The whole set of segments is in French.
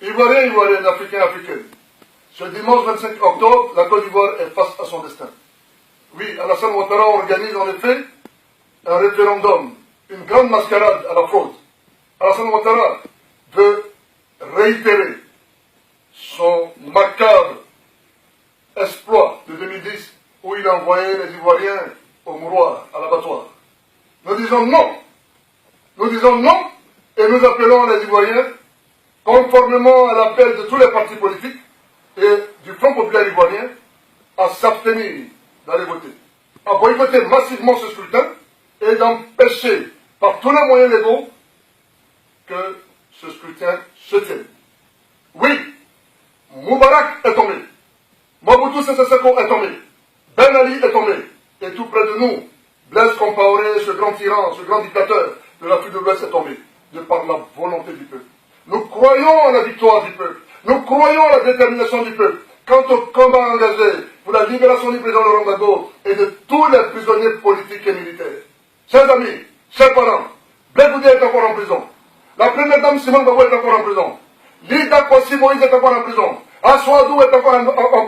Ivoiriens, Ivoiriennes, Africains, Africaines, ce dimanche 25 octobre, la Côte d'Ivoire est face à son destin. Oui, Alassane Ouattara organise en effet un référendum, une grande mascarade à la fraude. Alassane Ouattara veut réitérer son macabre exploit de 2010 où il a envoyé les Ivoiriens au mouroir, à l'abattoir. Nous disons non. Nous disons non et nous appelons les Ivoiriens, conformément à l'appel de tous les partis politiques et du Front populaire ivoirien, à s'abstenir d'aller voter, à boycotter massivement ce scrutin et d'empêcher par tous les moyens légaux que ce scrutin se tienne. Oui, Moubarak est tombé, Mobutu Sese Seko est tombé, Ben Ali est tombé, et tout près de nous, Blaise Compaoré, ce grand tyran, ce grand dictateur de l'Afrique de l'Ouest est tombé, de par la volonté du peuple. Nous croyons en la victoire du peuple, nous croyons en la détermination du peuple. Quant au combat engagé pour la libération du président Laurent Gbagbo et de tous les prisonniers politiques et militaires. Chers amis, chers parents, Blaise Boudia est encore en prison. La première dame Simone Gbagbo est encore en prison. Lida Kwasi Moïse est encore en prison. Aswadou est encore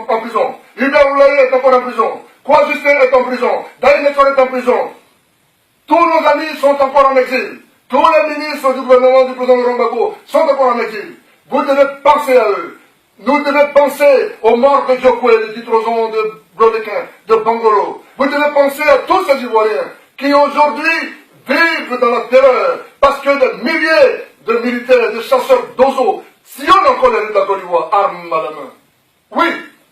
en prison. Hubert Oulaye est encore en prison. Kwa Justin est en prison. Daï Nechon est en prison. Tous nos amis sont encore en exil. Tous les ministres du gouvernement du président Laurent Gbagbo sont encore en exil. Vous devez penser à eux. Nous devons penser aux morts de Diokwe, de Ditrozon, de Brodequin, de Bangolo. Vous devez penser à tous ces Ivoiriens qui aujourd'hui vivent dans la terreur parce que des milliers de militaires, de chasseurs d'oiseaux sillonnent encore les rues de la Côte d'Ivoire, armes à la main. Oui,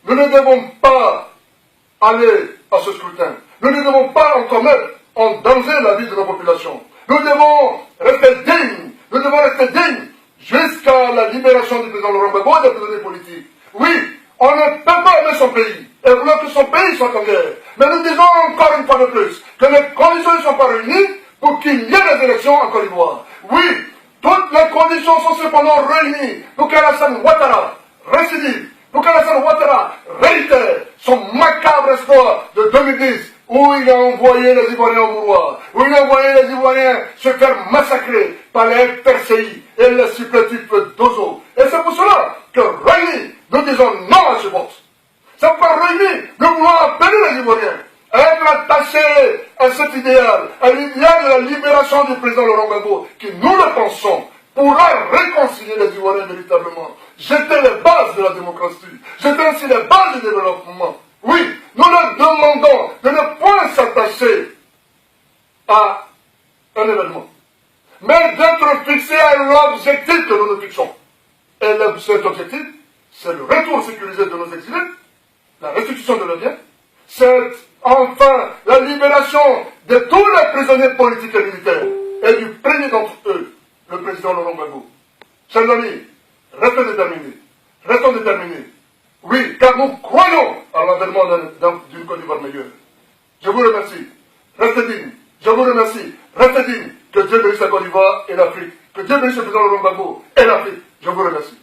nous ne devons pas aller à ce scrutin. Nous ne devons pas encore mettre en danger la vie de nos populations. Nous devons rester dignes. Nous devons rester dignes jusqu'à la libération du président Laurent Gbagbo et des prisonniers politiques. Oui, on ne peut pas aimer son pays et vouloir que son pays soit en guerre. Mais nous disons encore une fois de plus que les conditions ne sont pas réunies pour qu'il y ait des élections en Côte d'Ivoire. Oui, toutes les conditions sont cependant réunies pour qu'Alassane Ouattara récidive, pour qu'Alassane Ouattara réitère son macabre espoir de 2010 où il a envoyé les Ivoiriens au mouroir, où il a envoyé les Ivoiriens se faire massacrer par les FPRCI et les supplétifs d'Ozo. Et c'est pour cela que réunis, nous disons non à ce vote. C'est pourquoi réunis, nous voulons appeler les Ivoiriens à être attachés à cet idéal, à l'idéal de la libération du président Laurent Gbagbo, qui, nous le pensons, pourra réconcilier les Ivoiriens véritablement, jeter les bases de la démocratie, jeter ainsi les bases du développement. Oui, nous leur demandons de ne point s'attacher à un événement, mais d'être fixés à l'objectif que nous nous fixons. Et cet objectif, c'est le retour sécurisé de nos exilés, la restitution de leurs biens, c'est enfin la libération de tous les prisonniers politiques et militaires, et du premier d'entre eux, le président Laurent Gbagbo. Chers amis, restons déterminés. Restons déterminés. Oui, car nous croyons à l'avènement d'une Côte d'Ivoire meilleure. Je vous remercie. Restez dignes. Je vous remercie. Restez dignes. Que Dieu bénisse la Côte d'Ivoire et l'Afrique. Que Dieu bénisse le président Laurent Gbagbo et l'Afrique. Je vous remercie.